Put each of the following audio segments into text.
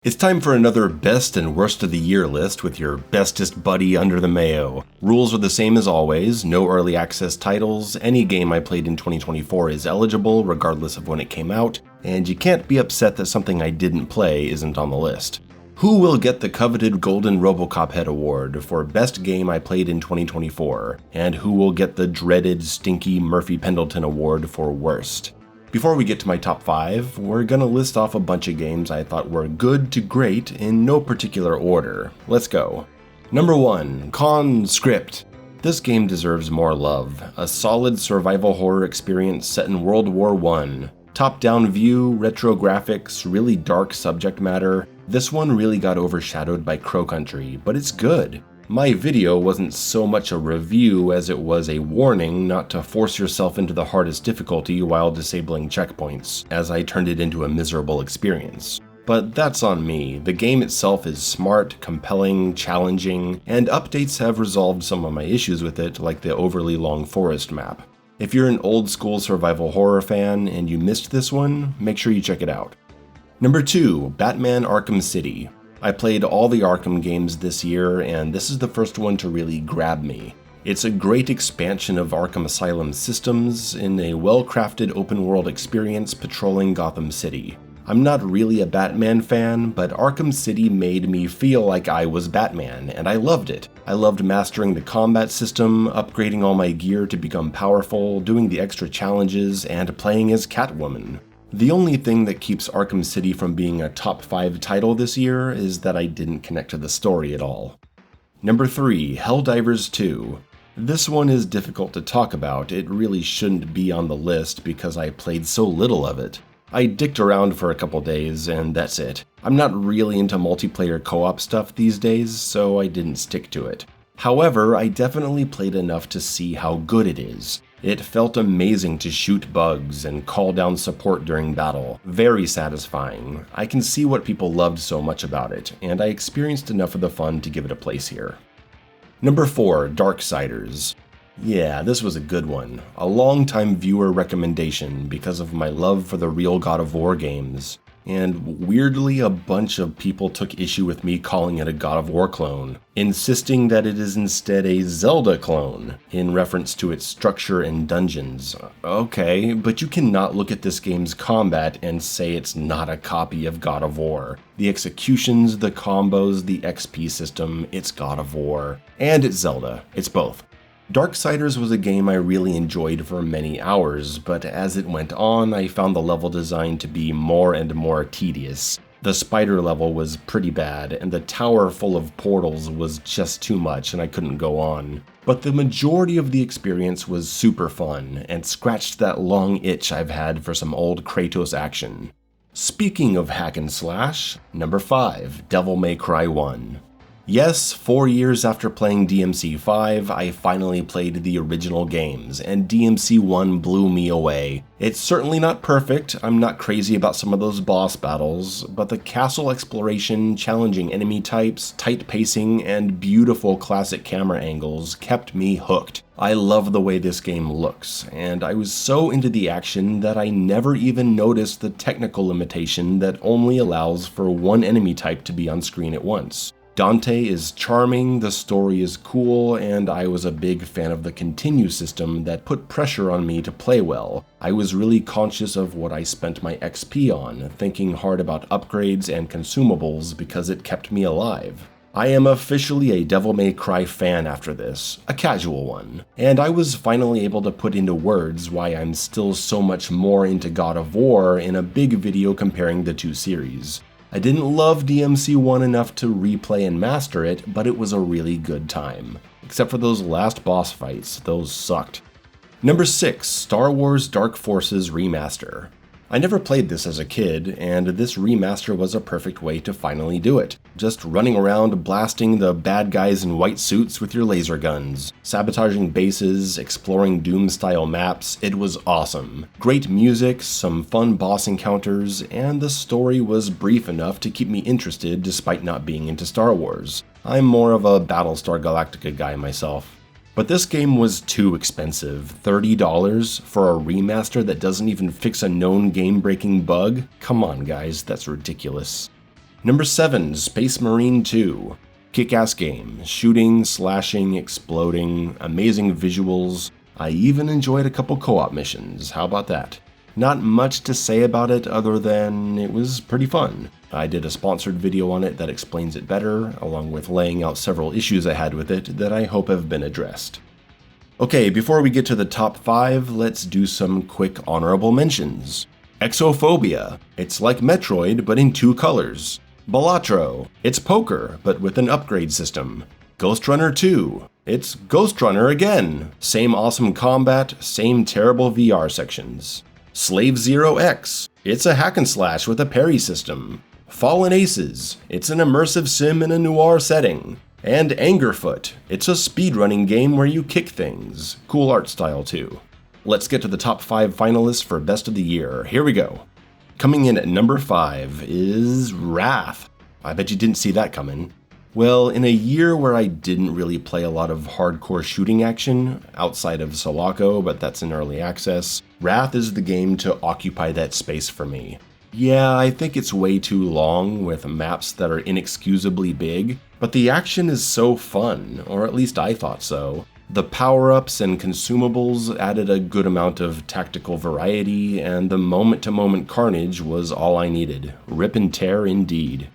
It's time for another best and worst of the year list with your bestest buddy under the mayo. Rules are the same as always, no early access titles, any game I played in 2024 is eligible regardless of when it came out, and you can't be upset that something I didn't play isn't on the list. Who will get the coveted Golden RoboCop Head Award for Best Game I Played in 2024? And who will get the dreaded, stinky Murphy Pendleton Award for Worst? Before we get to my top 5, we're gonna list off a bunch of games I thought were good to great in no particular order. Let's go. Number 1, Conscript. This game deserves more love. A solid survival horror experience set in World War I. Top-down view, retro graphics, really dark subject matter. This one really got overshadowed by Crow Country, but it's good. My video wasn't so much a review as it was a warning not to force yourself into the hardest difficulty while disabling checkpoints, as I turned it into a miserable experience. But that's on me. The game itself is smart, compelling, challenging, and updates have resolved some of my issues with it, like the overly long forest map. If you're an old school survival horror fan and you missed this one, make sure you check it out. Number 2, Batman Arkham City. I played all the Arkham games this year, and this is the first one to really grab me. It's a great expansion of Arkham Asylum's systems in a well-crafted open-world experience patrolling Gotham City. I'm not really a Batman fan, but Arkham City made me feel like I was Batman, and I loved it. I loved mastering the combat system, upgrading all my gear to become powerful, doing the extra challenges, and playing as Catwoman. The only thing that keeps Arkham City from being a top 5 title this year is that I didn't connect to the story at all. Number 3, Helldivers 2. This one is difficult to talk about. It really shouldn't be on the list because I played so little of it. I dicked around for a couple days and that's it. I'm not really into multiplayer co-op stuff these days, so I didn't stick to it. However, I definitely played enough to see how good it is. It felt amazing to shoot bugs and call down support during battle. Very satisfying. I can see what people loved so much about it, and I experienced enough of the fun to give it a place here. Number 4, Darksiders. Yeah, this was a good one. A long-time viewer recommendation because of my love for the real God of War games. And weirdly, a bunch of people took issue with me calling it a God of War clone, insisting that it is instead a Zelda clone, in reference to its structure and dungeons. Okay, but you cannot look at this game's combat and say it's not a copy of God of War. The executions, the combos, the XP system, it's God of War. And it's Zelda. It's both. Darksiders was a game I really enjoyed for many hours, but as it went on, I found the level design to be more and more tedious. The spider level was pretty bad, and the tower full of portals was just too much and I couldn't go on. But the majority of the experience was super fun, and scratched that long itch I've had for some old Kratos action. Speaking of hack and slash, number 5, Devil May Cry 1. Yes, 4 years after playing DMC5, I finally played the original games, and DMC1 blew me away. It's certainly not perfect, I'm not crazy about some of those boss battles, but the castle exploration, challenging enemy types, tight pacing, and beautiful classic camera angles kept me hooked. I love the way this game looks, and I was so into the action that I never even noticed the technical limitation that only allows for one enemy type to be on screen at once. Dante is charming, the story is cool, and I was a big fan of the continue system that put pressure on me to play well. I was really conscious of what I spent my XP on, thinking hard about upgrades and consumables because it kept me alive. I am officially a Devil May Cry fan after this, a casual one, and I was finally able to put into words why I'm still so much more into God of War in a big video comparing the two series. I didn't love DMC1 enough to replay and master it, but it was a really good time. Except for those last boss fights, those sucked. Number 6, Star Wars Dark Forces Remaster. I never played this as a kid, and this remaster was a perfect way to finally do it. Just running around blasting the bad guys in white suits with your laser guns, sabotaging bases, exploring Doom-style maps, it was awesome. Great music, some fun boss encounters, and the story was brief enough to keep me interested despite not being into Star Wars. I'm more of a Battlestar Galactica guy myself. But this game was too expensive. $30 for a remaster that doesn't even fix a known game-breaking bug? Come on guys, that's ridiculous. Number 7, Space Marine 2. Kick-ass game. Shooting, slashing, exploding, amazing visuals. I even enjoyed a couple co-op missions. How about that? Not much to say about it other than it was pretty fun. I did a sponsored video on it that explains it better, along with laying out several issues I had with it that I hope have been addressed. Okay, before we get to the top 5, let's do some quick honorable mentions. Exophobia. It's like Metroid, but in 2 colors. Balatro. It's poker, but with an upgrade system. Ghost Runner 2. It's Ghost Runner again. Same awesome combat, same terrible VR sections. Slave Zero X. It's a hack and slash with a parry system. Fallen Aces. It's an immersive sim in a noir setting. And Angerfoot. It's a speedrunning game where you kick things. Cool art style too. Let's get to the top 5 finalists for Best of the Year. Here we go. Coming in at number 5 is Wrath. I bet you didn't see that coming. Well, in a year where I didn't really play a lot of hardcore shooting action, outside of Sulaco, but that's in early access, Wrath is the game to occupy that space for me. Yeah, I think it's way too long with maps that are inexcusably big, but the action is so fun, or at least I thought so. The power-ups and consumables added a good amount of tactical variety, and the moment-to-moment carnage was all I needed. Rip and tear indeed.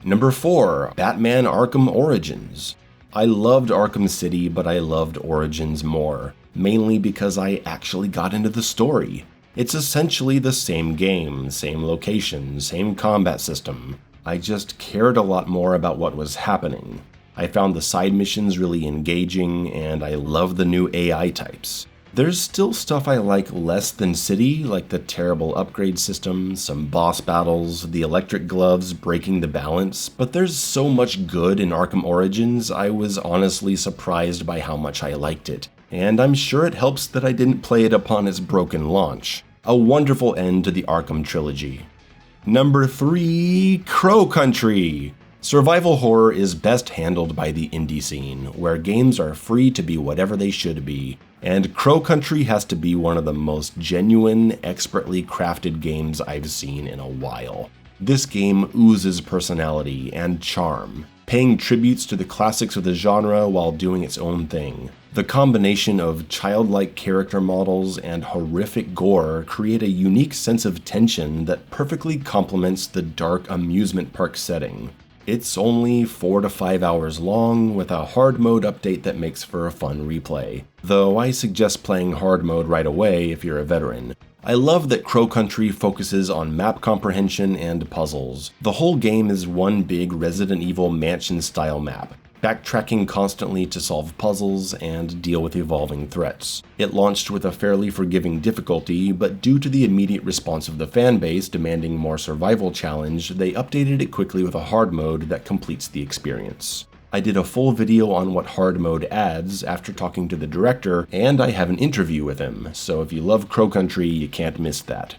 Number 4, Batman Arkham Origins. I loved Arkham City, but I loved Origins more, mainly because I actually got into the story. It's essentially the same game, same location, same combat system. I just cared a lot more about what was happening. I found the side missions really engaging, and I love the new AI types. There's still stuff I like less than City, like the terrible upgrade system, some boss battles, the electric gloves breaking the balance, but there's so much good in Arkham Origins, I was honestly surprised by how much I liked it. And I'm sure it helps that I didn't play it upon its broken launch. A wonderful end to the Arkham trilogy. Number 3, Crow Country. Survival horror is best handled by the indie scene, where games are free to be whatever they should be, and Crow Country has to be one of the most genuine, expertly crafted games I've seen in a while. This game oozes personality and charm, paying tributes to the classics of the genre while doing its own thing. The combination of childlike character models and horrific gore create a unique sense of tension that perfectly complements the dark amusement park setting. It's only 4 to 5 hours long, with a hard mode update that makes for a fun replay, though I suggest playing hard mode right away if you're a veteran. I love that Crow Country focuses on map comprehension and puzzles. The whole game is one big Resident Evil mansion-style map, backtracking constantly to solve puzzles and deal with evolving threats. It launched with a fairly forgiving difficulty, but due to the immediate response of the fanbase demanding more survival challenge, they updated it quickly with a hard mode that completes the experience. I did a full video on what hard mode adds after talking to the director, and I have an interview with him, so if you love Crow Country, you can't miss that.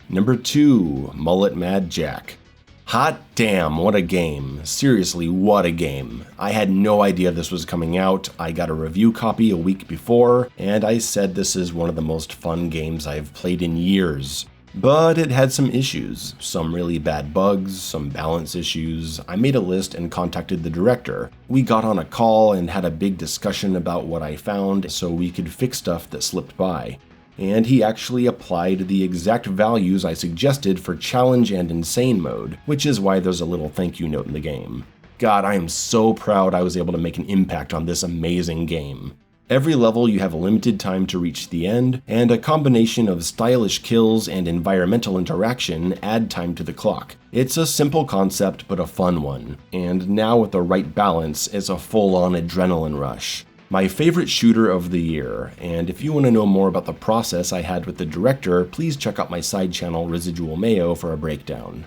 Number 2, Mullet Mad Jack. Hot damn, what a game. Seriously, what a game. I had no idea this was coming out. I got a review copy a week before, and I said this is one of the most fun games I've played in years. But it had some issues, some really bad bugs, some balance issues. I made a list and contacted the director. We got on a call and had a big discussion about what I found so we could fix stuff that slipped by. And he actually applied the exact values I suggested for challenge and insane mode, which is why there's a little thank you note in the game. God, I am so proud I was able to make an impact on this amazing game. Every level you have a limited time to reach the end, and a combination of stylish kills and environmental interaction add time to the clock. It's a simple concept but a fun one, and now with the right balance, it's a full-on adrenaline rush. My favorite shooter of the year, and if you want to know more about the process I had with the director, please check out my side channel Residual Mayo for a breakdown.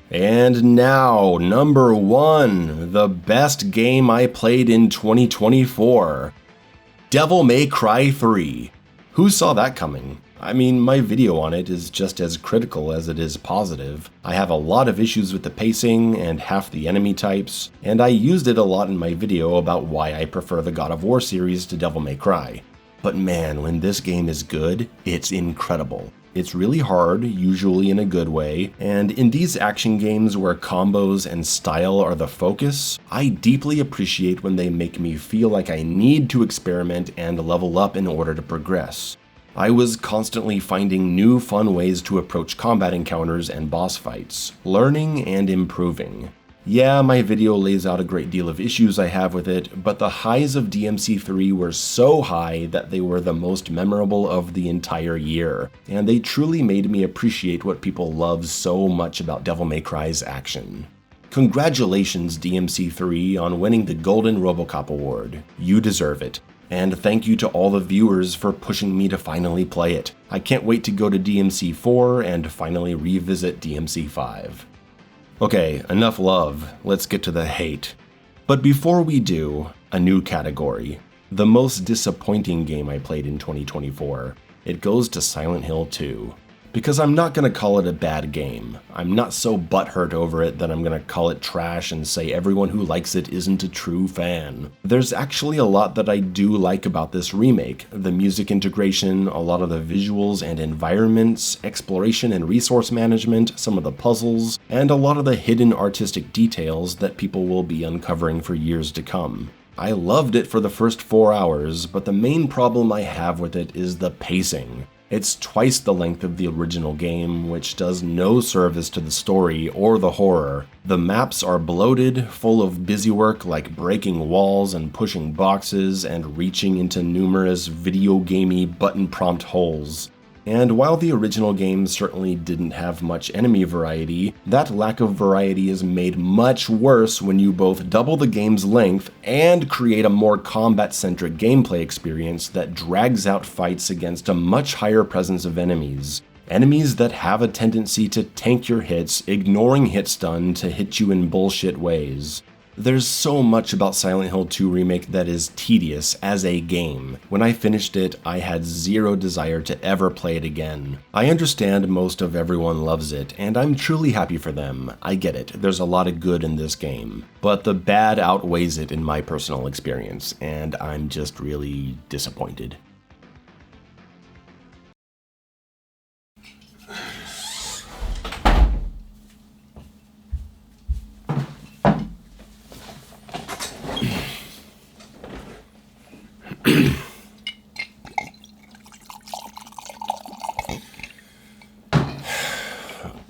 And now, number 1, the best game I played in 2024. Devil May Cry 3. Who saw that coming? I mean, my video on it is just as critical as it is positive. I have a lot of issues with the pacing and half the enemy types, and I used it a lot in my video about why I prefer the God of War series to Devil May Cry. But man, when this game is good, it's incredible. It's really hard, usually in a good way, and in these action games where combos and style are the focus, I deeply appreciate when they make me feel like I need to experiment and level up in order to progress. I was constantly finding new fun ways to approach combat encounters and boss fights, learning and improving. Yeah, my video lays out a great deal of issues I have with it, but the highs of DMC3 were so high that they were the most memorable of the entire year, and they truly made me appreciate what people love so much about Devil May Cry's action. Congratulations, DMC3, on winning the Golden RoboCop Award. You deserve it. And thank you to all the viewers for pushing me to finally play it. I can't wait to go to DMC4 and finally revisit DMC5. Okay, enough love, let's get to the hate. But before we do, a new category. The most disappointing game I played in 2024. It goes to Silent Hill 2. Because I'm not going to call it a bad game. I'm not so butthurt over it that I'm going to call it trash and say everyone who likes it isn't a true fan. There's actually a lot that I do like about this remake. The music integration, a lot of the visuals and environments, exploration and resource management, some of the puzzles, and a lot of the hidden artistic details that people will be uncovering for years to come. I loved it for the first 4 hours, but the main problem I have with it is the pacing. It's twice the length of the original game, which does no service to the story or the horror. The maps are bloated, full of busywork like breaking walls and pushing boxes and reaching into numerous video gamey button prompt holes. And while the original game certainly didn't have much enemy variety, that lack of variety is made much worse when you both double the game's length and create a more combat-centric gameplay experience that drags out fights against a much higher presence of enemies. Enemies that have a tendency to tank your hits, ignoring hit stun to hit you in bullshit ways. There's so much about Silent Hill 2 Remake that is tedious as a game. When I finished it, I had zero desire to ever play it again. I understand most of everyone loves it, and I'm truly happy for them. I get it, there's a lot of good in this game. But the bad outweighs it in my personal experience, and I'm just really disappointed.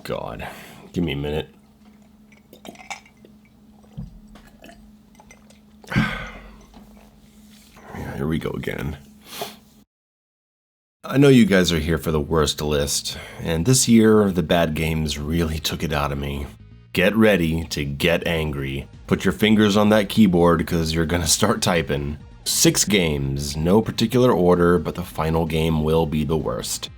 God, give me a minute. Here we go again. I know you guys are here for the worst list, and this year the bad games really took it out of me. Get ready to get angry. Put your fingers on that keyboard because you're gonna start typing. 6 games, no particular order, but the final game will be the worst.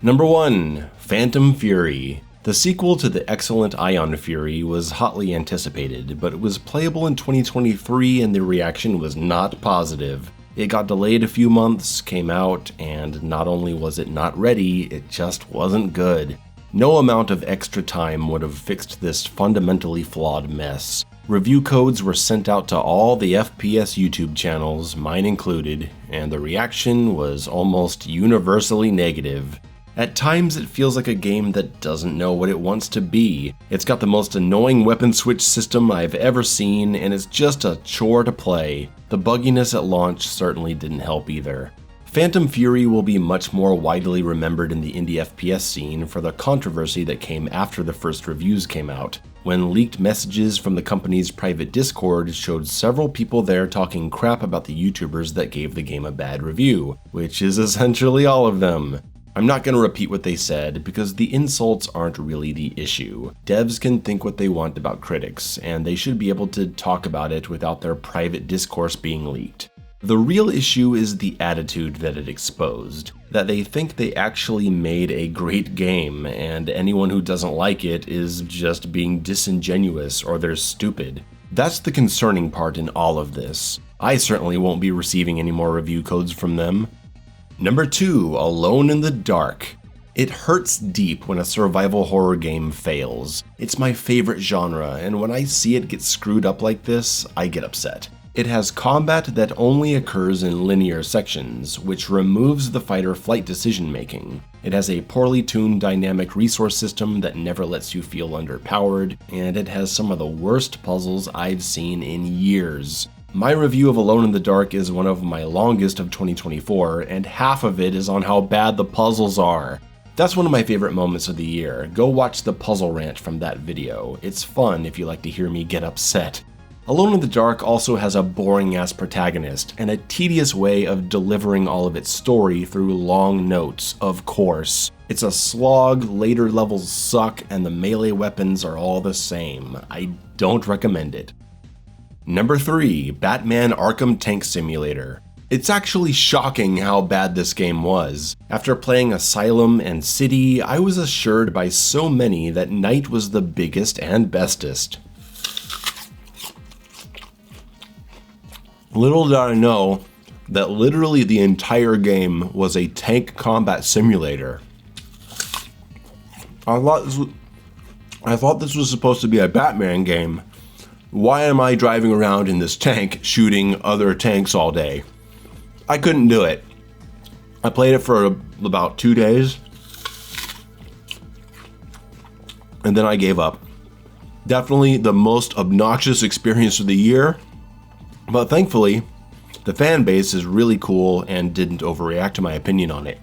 Number 1, Phantom Fury. The sequel to the excellent Ion Fury was hotly anticipated, but it was playable in 2023 and the reaction was not positive. It got delayed a few months, came out, and not only was it not ready, it just wasn't good. No amount of extra time would have fixed this fundamentally flawed mess. Review codes were sent out to all the FPS YouTube channels, mine included, and the reaction was almost universally negative. At times it feels like a game that doesn't know what it wants to be. It's got the most annoying weapon switch system I've ever seen, and it's just a chore to play. The bugginess at launch certainly didn't help either. Phantom Fury will be much more widely remembered in the indie FPS scene for the controversy that came after the first reviews came out, when leaked messages from the company's private Discord showed several people there talking crap about the YouTubers that gave the game a bad review, which is essentially all of them. I'm not going to repeat what they said because the insults aren't really the issue. Devs can think what they want about critics, and they should be able to talk about it without their private discourse being leaked. The real issue is the attitude that it exposed, that they think they actually made a great game, and anyone who doesn't like it is just being disingenuous or they're stupid. That's the concerning part in all of this. I certainly won't be receiving any more review codes from them. Number 2, Alone in the Dark. It hurts deep when a survival horror game fails. It's my favorite genre, and when I see it get screwed up like this, I get upset. It has combat that only occurs in linear sections, which removes the fight-or-flight decision-making. It has a poorly tuned dynamic resource system that never lets you feel underpowered, and it has some of the worst puzzles I've seen in years. My review of Alone in the Dark is one of my longest of 2024, and half of it is on how bad the puzzles are. That's one of my favorite moments of the year. Go watch the puzzle rant from that video. It's fun if you like to hear me get upset. Alone in the Dark also has a boring-ass protagonist, and a tedious way of delivering all of its story through long notes, of course. It's a slog, later levels suck, and the melee weapons are all the same. I don't recommend it. Number 3, Batman Arkham Tank Simulator. It's actually shocking how bad this game was. After playing Asylum and City, I was assured by so many that Night was the biggest and bestest. Little did I know that literally the entire game was a tank combat simulator. I thought this was supposed to be a Batman game. Why am I driving around in this tank shooting other tanks all day? I couldn't do it. I played it for about 2 days, and then I gave up. Definitely the most obnoxious experience of the year. But thankfully, the fan base is really cool and didn't overreact to my opinion on it.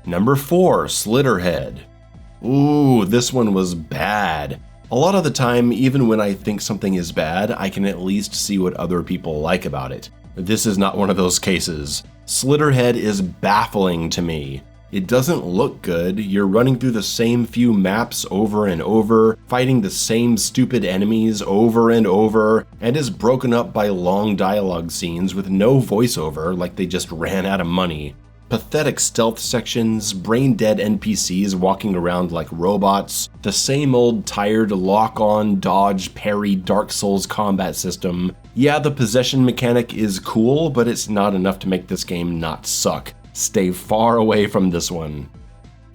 Number 4, Slitterhead. Ooh, this one was bad. A lot of the time, even when I think something is bad, I can at least see what other people like about it. This is not one of those cases. Slitterhead is baffling to me. It doesn't look good, you're running through the same few maps over and over, fighting the same stupid enemies over and over, and is broken up by long dialogue scenes with no voiceover like they just ran out of money. Pathetic stealth sections, brain-dead NPCs walking around like robots, the same old tired lock-on, dodge, parry, Dark Souls combat system. Yeah, the possession mechanic is cool, but it's not enough to make this game not suck. Stay far away from this one.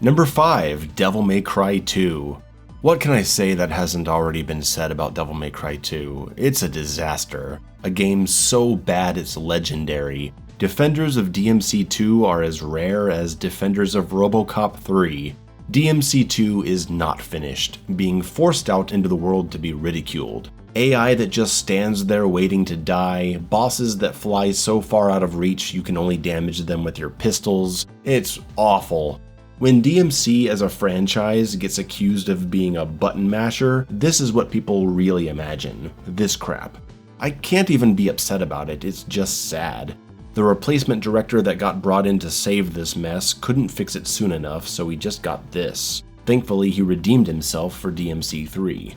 Number 5, Devil May Cry 2. What can I say that hasn't already been said about Devil May Cry 2? It's a disaster. A game so bad it's legendary. Defenders of DMC2 are as rare as defenders of RoboCop 3. DMC2 is not finished, being forced out into the world to be ridiculed. AI that just stands there waiting to die, bosses that fly so far out of reach you can only damage them with your pistols. It's awful. When DMC as a franchise gets accused of being a button masher, this is what people really imagine. This crap. I can't even be upset about it, it's just sad. The replacement director that got brought in to save this mess couldn't fix it soon enough, so he just got this. Thankfully, he redeemed himself for DMC 3.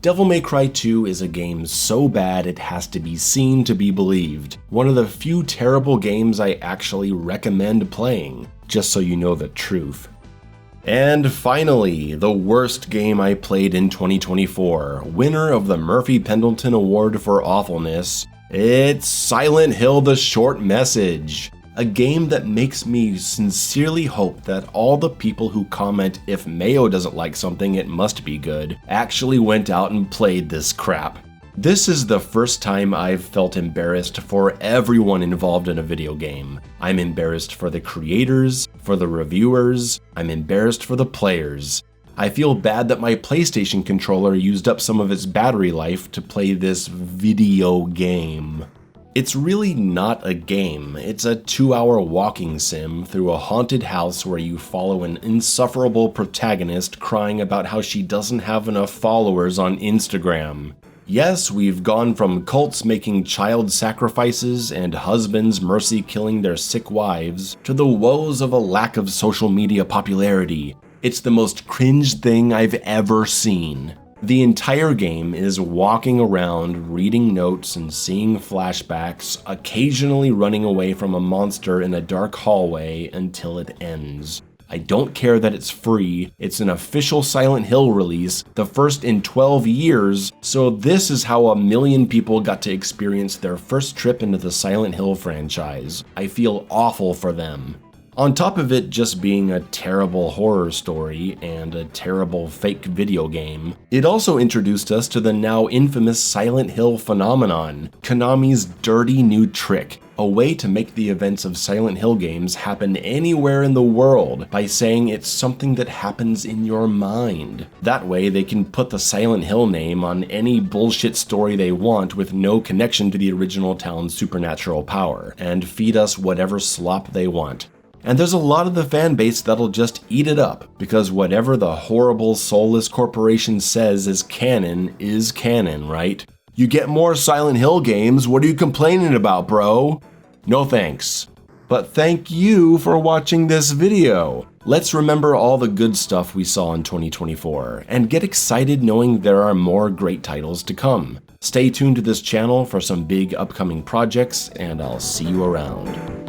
Devil May Cry 2 is a game so bad it has to be seen to be believed. One of the few terrible games I actually recommend playing, just so you know the truth. And finally, the worst game I played in 2024, winner of the Murphy Pendleton Award for Awfulness, it's Silent Hill: The Short Message. A game that makes me sincerely hope that all the people who comment if Mayo doesn't like something it must be good actually went out and played this crap. This is the first time I've felt embarrassed for everyone involved in a video game. I'm embarrassed for the creators, for the reviewers, I'm embarrassed for the players. I feel bad that my PlayStation controller used up some of its battery life to play this video game. It's really not a game, it's a 2-hour walking sim through a haunted house where you follow an insufferable protagonist crying about how she doesn't have enough followers on Instagram. Yes, we've gone from cults making child sacrifices and husbands mercy killing their sick wives to the woes of a lack of social media popularity. It's the most cringe thing I've ever seen. The entire game is walking around, reading notes and seeing flashbacks, occasionally running away from a monster in a dark hallway until it ends. I don't care that it's free, it's an official Silent Hill release, the first in 12 years, so this is how 1 million people got to experience their first trip into the Silent Hill franchise. I feel awful for them. On top of it just being a terrible horror story and a terrible fake video game, it also introduced us to the now infamous Silent Hill phenomenon, Konami's dirty new trick, a way to make the events of Silent Hill games happen anywhere in the world by saying it's something that happens in your mind. That way they can put the Silent Hill name on any bullshit story they want with no connection to the original town's supernatural power, and feed us whatever slop they want. And there's a lot of the fan base that'll just eat it up, because whatever the horrible soulless corporation says is canon, right? You get more Silent Hill games, what are you complaining about, bro? No thanks. But thank you for watching this video. Let's remember all the good stuff we saw in 2024, and get excited knowing there are more great titles to come. Stay tuned to this channel for some big upcoming projects, and I'll see you around.